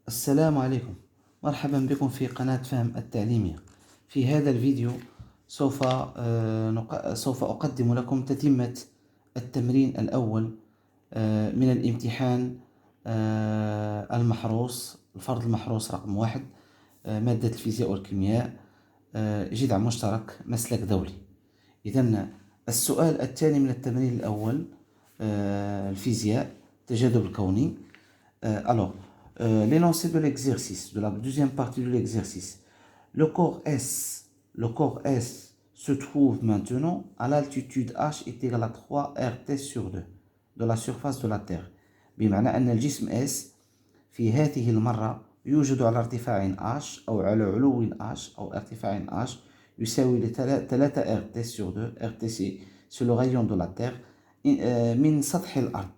السلام عليكم. مرحبا بكم في قناة فهم التعليمية. في هذا الفيديو سوف أقدم لكم تتمة التمرين الأول من الامتحان المحروس، الفرض المحروس رقم 1، مادة الفيزياء والكيمياء، جذع مشترك مسلك دولي. إذن السؤال الثاني من التمرين الأول، الفيزياء تجاذب الكوني. Alors, l'énoncé de l'exercice, de la deuxième partie de l'exercice. Le corps S se trouve maintenant à l'altitude H est égale à 3 RT sur 2 de la surface de la Terre. بمعنى أن الجسم S في هذه المرة يوجد على ارتفاع H أو على علو H أو ارتفاع H يساوي 3 RT sur 2. RT c'est le rayon de la Terre من سطح الأرض.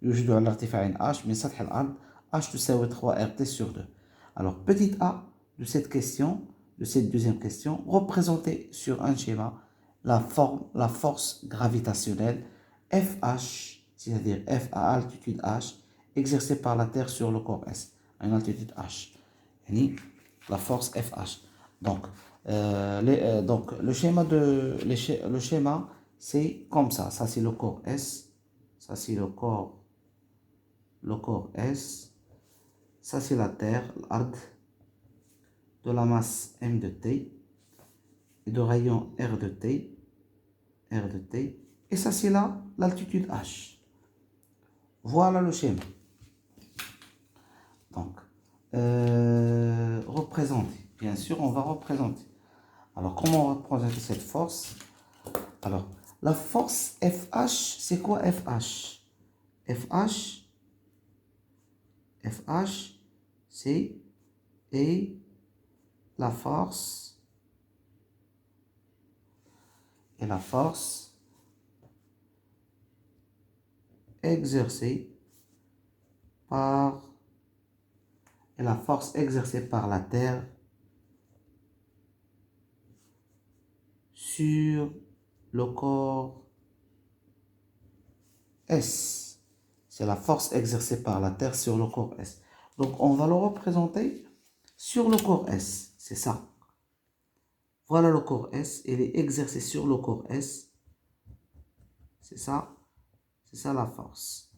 يوجد على ارتفاع H من سطح الأرض. H تساوي 3 RT sur 2. Alors, petit a de cette question, de cette deuxième question, représentée sur un schéma la force gravitationnelle FH, c'est-à-dire F à altitude H, exercée par la Terre sur le corps S, à une altitude H. La force FH. Donc, le schéma, c'est comme ça. Ça, c'est le corps S. Ça, c'est le corps S. Ça, c'est la Terre, l'Ard, de la masse M de T et de rayon R de T. Et ça, c'est là l'altitude H. Voilà le schéma. Donc, représenter. Bien sûr, on va représenter. Alors, comment on va représenter cette force? Alors, la force FH, c'est quoi FH? FH, c'est la force exercée par la Terre sur le corps S. C'est la force exercée par la Terre sur le corps S. Donc, on va le représenter sur le corps S. C'est ça. Voilà le corps S. Il est exercé sur le corps S. C'est ça. C'est ça la force.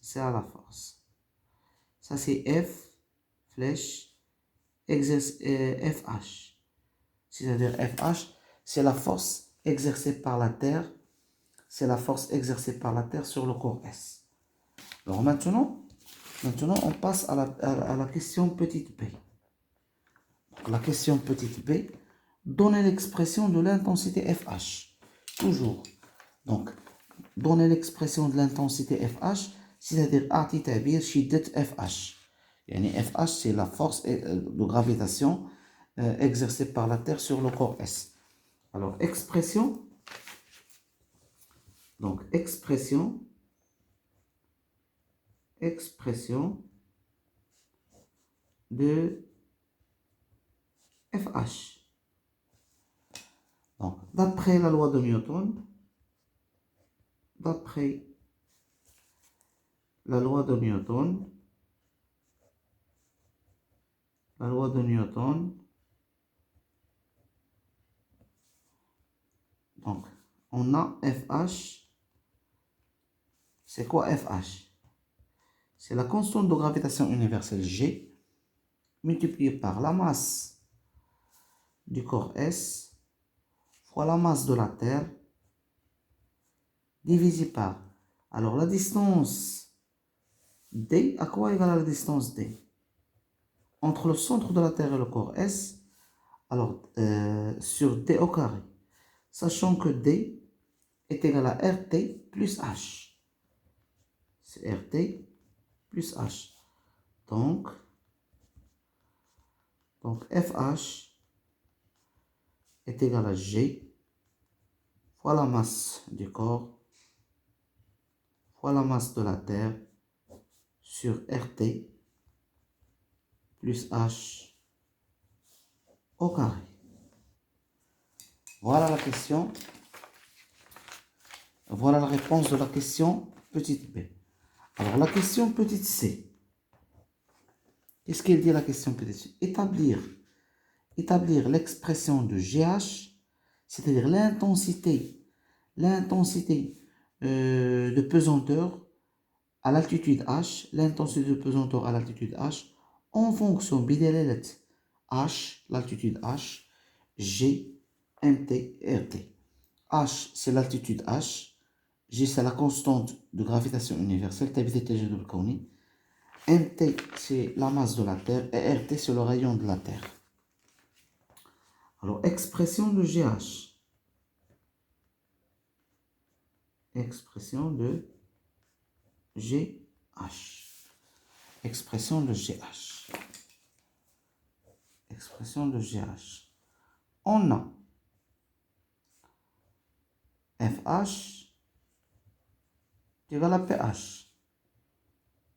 C'est ça la force. Ça, c'est F, flèche, FH. C'est-à-dire FH, c'est la force exercée par la Terre. C'est la force exercée par la Terre sur le corps S. Alors maintenant on passe à la question petite b. Donc, la question petite b, donnez l'expression de l'intensité FH. Toujours. Donc, donnez l'expression de l'intensité FH, c'est-à-dire أعطي تعبير شدة FH. يعني FH, c'est la force de gravitation exercée par la Terre sur le corps S. Alors, expression de FH. Donc, d'après la loi de Newton, donc, on a FH. C'est quoi FH? C'est la constante de gravitation universelle G multipliée par la masse du corps S fois la masse de la Terre divisé par, alors la distance D, à quoi égale la distance D? Entre le centre de la Terre et le corps S, alors sur D au carré, sachant que D est égal à RT plus H. C'est RT plus H. Donc FH est égal à G fois la masse du corps fois la masse de la Terre sur RT plus H au carré. Voilà la question. Voilà la réponse de la question petite b. Alors la question petite c. Qu'est-ce qu'elle dit la question peut-être? Établir l'expression de GH, c'est-à-dire l'intensité de pesanteur à l'altitude H, l'intensité de pesanteur à l'altitude H, en fonction بدلالة H, l'altitude H, G, MT et RT. H, c'est l'altitude H, G, c'est la constante de gravitation universelle, MT, c'est la masse de la Terre, et RT, c'est le rayon de la Terre. Alors, expression de GH. Expression de GH. Expression de GH. Expression de GH. On a FH égal à PH.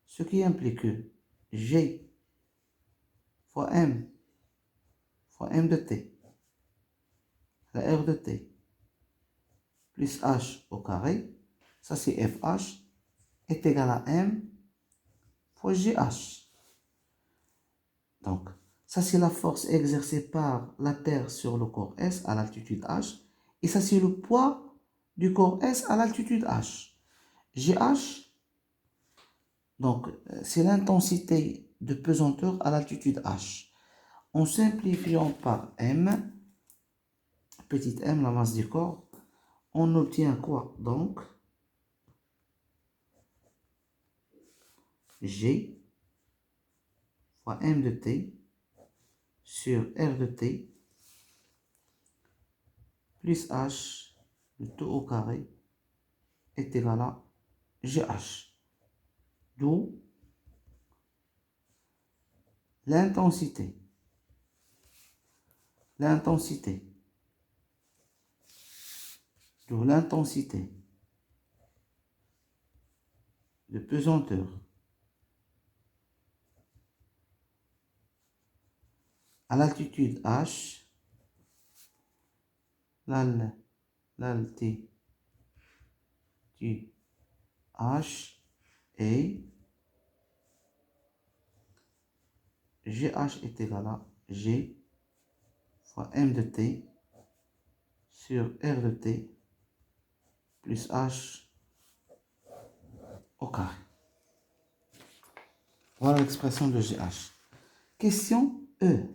Ce qui implique que G fois M de T, la R de T, plus H au carré, ça c'est FH, est égal à M fois GH. Donc, ça c'est la force exercée par la Terre sur le corps S à l'altitude H, et ça c'est le poids du corps S à l'altitude H. GH, donc c'est l'intensité de pesanteur à l'altitude H. En simplifiant par M, petit m, la masse du corps, on obtient quoi? Donc, G fois M de T sur R de T plus H, le tout au carré, est égal à GH. D'où l'intensité de pesanteur à l'altitude H, l'altitude H et GH est égal à G fois M de T sur R de T plus H au carré. Voilà l'expression de GH. Question E.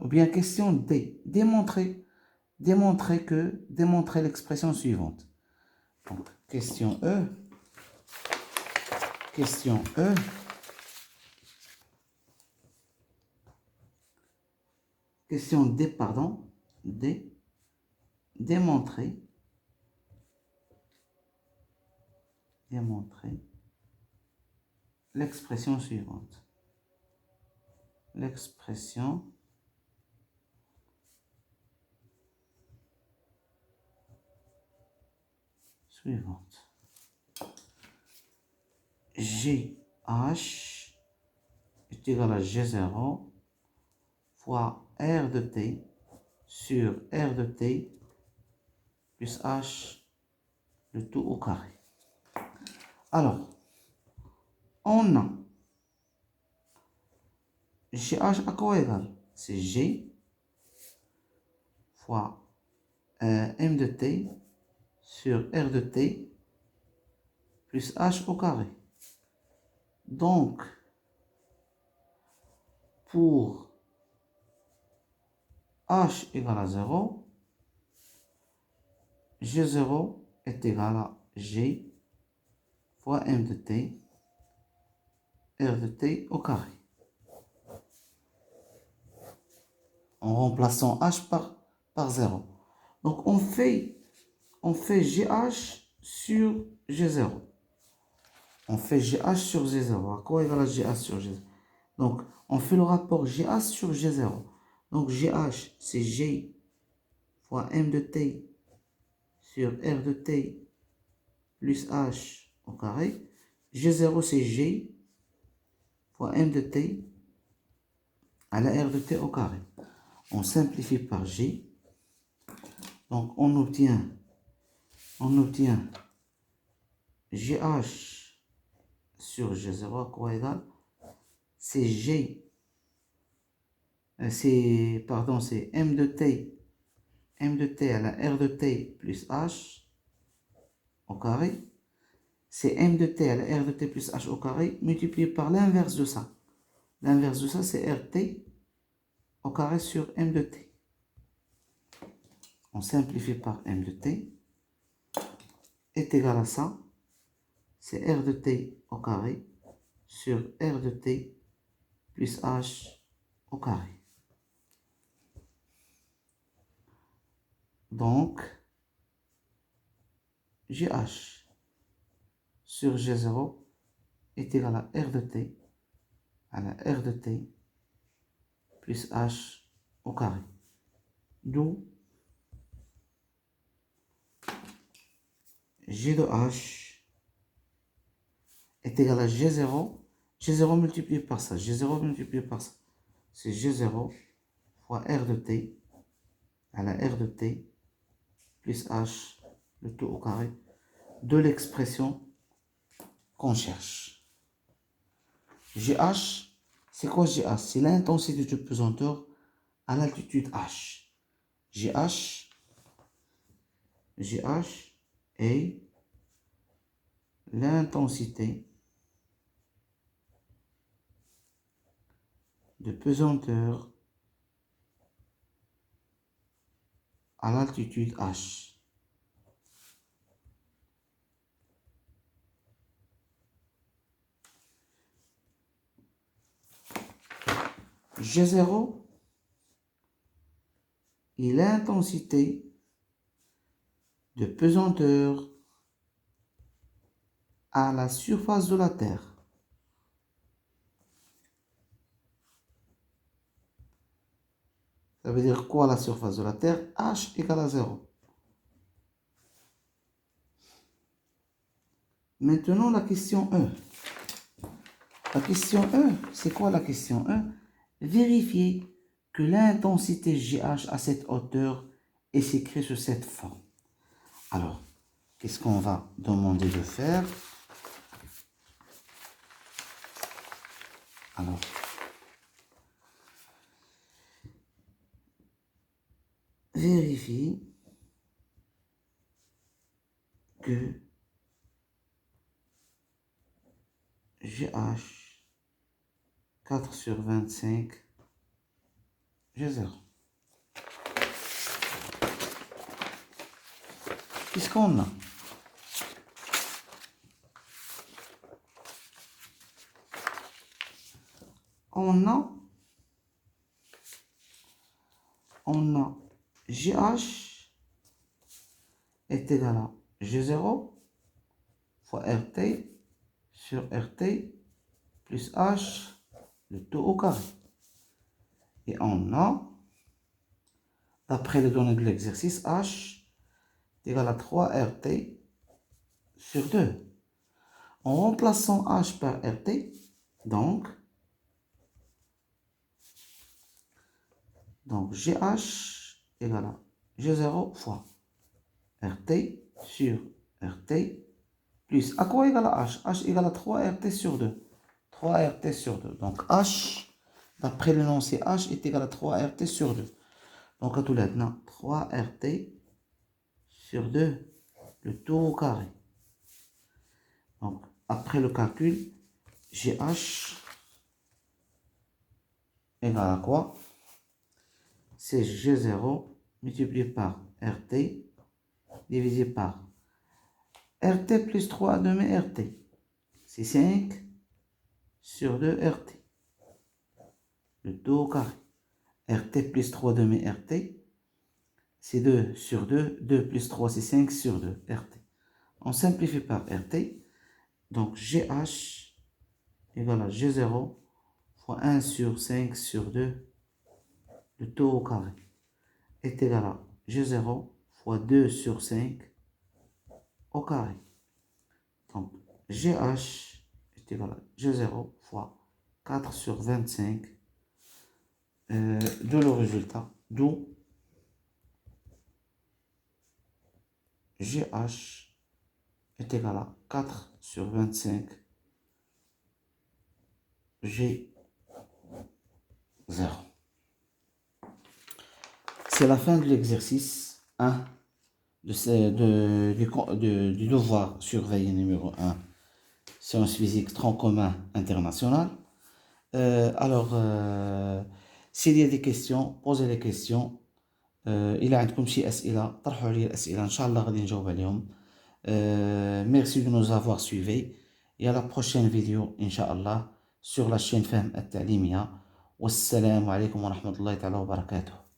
Ou bien question D. Démontrer l'expression suivante. Donc, question E. Question E. Question D, pardon. D. Démontrer l'expression suivante. L'expression suivante. GH est égal à G0 fois R de T sur R de T plus H, le tout au carré. Alors, on a GH à quoi égal? C'est G fois M de T sur R de T plus H au carré. Donc, pour H égale à 0, G0 est égal à G fois M de T, R de T au carré. En remplaçant H par 0. Donc, on fait GH sur G0. On fait GH sur G0. À quoi égale GH sur G0? Donc, on fait le rapport GH sur G0. Donc, GH, c'est G fois M de T sur R de T plus H au carré. G0, c'est G fois M de T à la R de T au carré. On simplifie par G. Donc, on obtient GH sur G0 à quoi égal? c'est G, c'est M de T à la R de T plus H au carré. C'est M de T à la R de T plus H au carré multiplié par l'inverse de ça. L'inverse de ça, c'est RT au carré sur M de T. On simplifie par M de T est égal à ça. C'est R de T au carré sur R de T plus H au carré. Donc, GH sur G0 est égal à R de T à la R de T plus H au carré. D'où G de H est égal à G0. G0 multiplié par ça. G0 multiplié par ça. C'est G0 fois R de T à la R de T plus H, le tout au carré, de l'expression qu'on cherche. GH, c'est quoi GH? C'est l'intensité de pesanteur à l'altitude H. GH est l'intensité de pesanteur à l'altitude H. G0 est l'intensité de pesanteur à la surface de la Terre. Ça veut dire quoi la surface de la Terre? H égale à 0. Maintenant, la question 1. La question 1, c'est quoi la question 1? Vérifier que l'intensité GH à cette hauteur est s'écrit sous cette forme. Alors, qu'est-ce qu'on va demander de faire? Alors, vérifie que GH 4 sur 25 G0. Qu'est-ce qu'on a? On a GH est égal à G0 fois RT sur RT plus H, le tout au carré. Et on a, d'après les données de l'exercice, H est égal à 3RT sur 2. En remplaçant H par RT, donc GH égale à G0 fois RT sur RT plus, à quoi égale à H? H égale à 3RT sur 2. 3RT sur 2. Donc H, d'après l'énoncé H, est égal à 3RT sur 2. Donc à tout maintenant, 3RT sur 2, le tout au carré. Donc après le calcul, GH égale à quoi? C'est G0 multiplié par RT divisé par RT plus 3 demi RT. C'est 5 sur 2 RT. Le tout au carré. RT plus 3 demi RT, c'est 2 sur 2. 2 plus 3, c'est 5 sur 2 RT. On simplifie par RT. Donc GH égale à G0 fois 1 sur 5 sur 2, le tout au carré, est égal à G0 fois 2 sur 5 au carré. Donc GH est égal à G0 fois 4 sur 25 de le résultat, d'où GH est égal à 4 sur 25 G 0. C'est la fin de l'exercice 1 du devoir surveillé numéro 1, sciences physiques, tronc commun international. S'il y a des questions, posez les questions. إلا عندكم شي أسئلة طرحوا علي الأسئلة إن شاء الله غادي نجاوب عليهم. Merci de nous avoir suivis et à la prochaine vidéo إن شاء الله sur la chaîne فهم التعليمية. والسلام عليكم ورحمة الله تعالى وبركاته.